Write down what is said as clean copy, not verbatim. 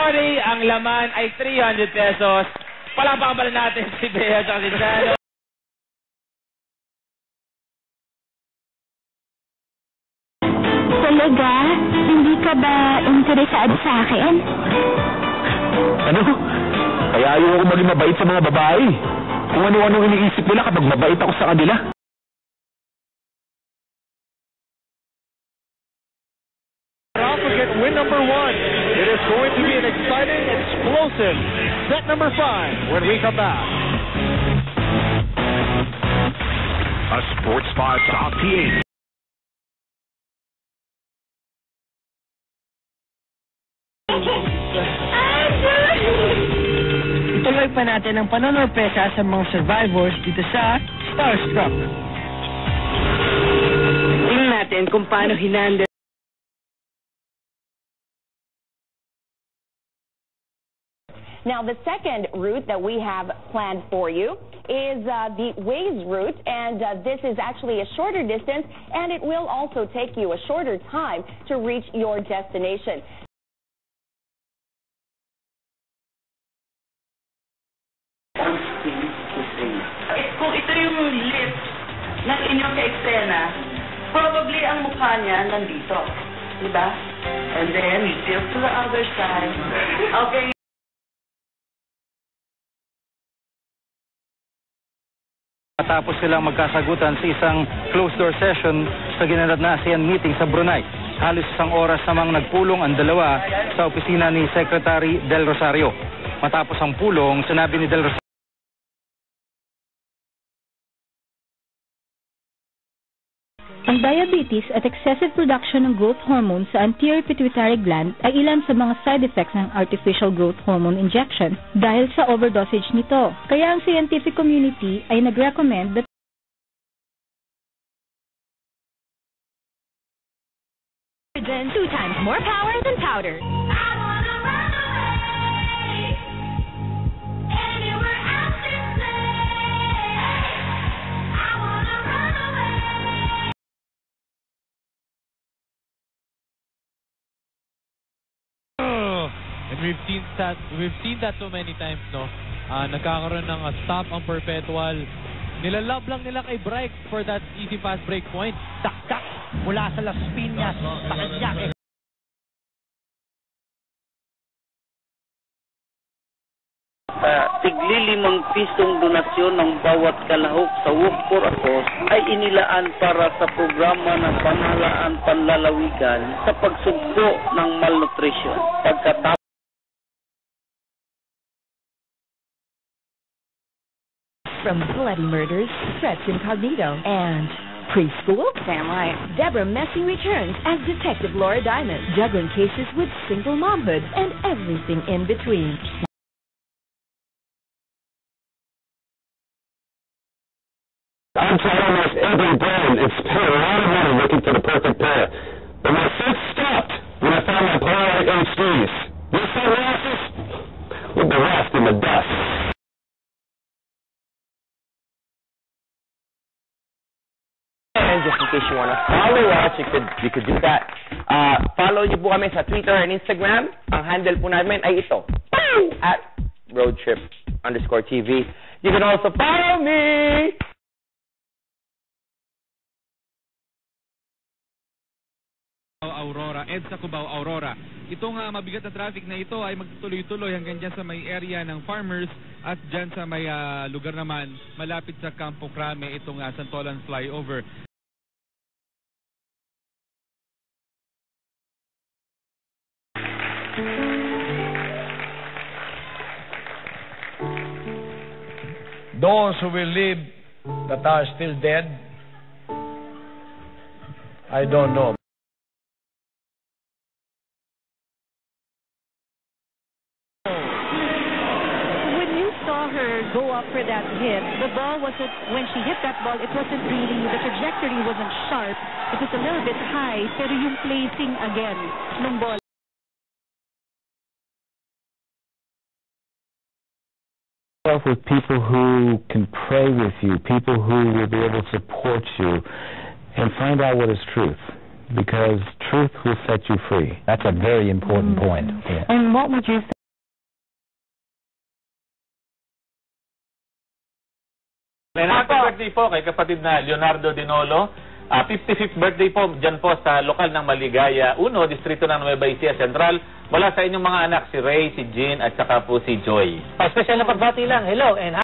Sorry, ang laman ay 300 pesos. Palakpakan pala natin si Bea at si Jano. Talaga? Hindi ka ba interesado sa akin? Ano? Kaya ayaw ko maging mabait sa mga babae. Kung ano-ano iniisip nila kapag mabait ako sa kanila. Don't forget win number 1. It is going to be an exciting, explosive set number 5 when we come back. A Sports 5 Top PH. Ituloy pa natin ang panonorpresa sa mga survivors dito sa Starstruck. Tingnan natin kung paano hinandle. Now, the second route that we have planned for you is the Waze route, and this is actually a shorter distance, and it will also take you a shorter time to reach your destination. Kung ito yung lift ng inyong ka-eksena, probably ang mukha niya nandito. Diba? And then, you tilt to the other side. Okay. Matapos silang magkasagutan sa isang closed-door session sa ginanap na ASEAN meeting sa Brunei. Halos isang oras namang nagpulong ang dalawa sa opisina ni Secretary Del Rosario. Matapos ang pulong, sinabi ni Del Rosario, ang diabetes at excessive production ng growth hormone sa anterior pituitary gland ay ilan sa mga side effects ng artificial growth hormone injection dahil sa overdosage nito. Kaya ang scientific community ay nag-recommend that 2 times more power than powder. And we've seen that so many times, no? Nagkakaroon ng stop ang perpetual. Nilalab lang nila kay Bryce for that easy fast break point. Taktak mula sa Las Piñas sa kanya. Tig-5 pisong donasyon ng bawat kalahok sa Walk for a Cause ay inilaan para sa programa ng pamahalaan panlalawigan sa pagsugpo ng malnutrition. Pagkatapos From bloody murders, threats incognito, and preschool, Sam Wright. Deborah Messing returns as Detective Laura Diamond, juggling cases with single momhood and everything in between. I'm trying almost every brand and spent a lot of money looking for the perfect pair. But my search stopped when I found my Polaroid HDs. These sunglasses with the rest in the dust. And just in case you want to follow us, you could do that. Follow niyo po kami sa Twitter and Instagram. Ang handle po namin ay ito, at roadtrip_TV. You can also follow me! Aurora, EDSA Cubao, Aurora. Itong mabigat na traffic na ito ay magtutuloy-tuloy hanggang dyan sa may area ng farmers at dyan sa may lugar naman malapit sa Campo Crame, itong Santolan flyover. Those who will live that are still dead, I don't know. Go up for that hit. The ball wasn't, when she hit that ball, it wasn't really, the trajectory wasn't sharp. It was a little bit high, pero yung placing again ng ball. With people who can pray with you, people who will be able to support you, and find out what is truth. because truth will set you free. That's a very important point. Yeah. And what would you say? Happy birthday po kay kapatid na Leonardo Dinolo. 55th birthday po dyan po sa lokal ng Maligaya 1, distrito ng Nueva Ecija Central. Wala sa inyong mga anak, si Ray, si Jean, at saka po si Joy. Special na pagbati lang. Hello and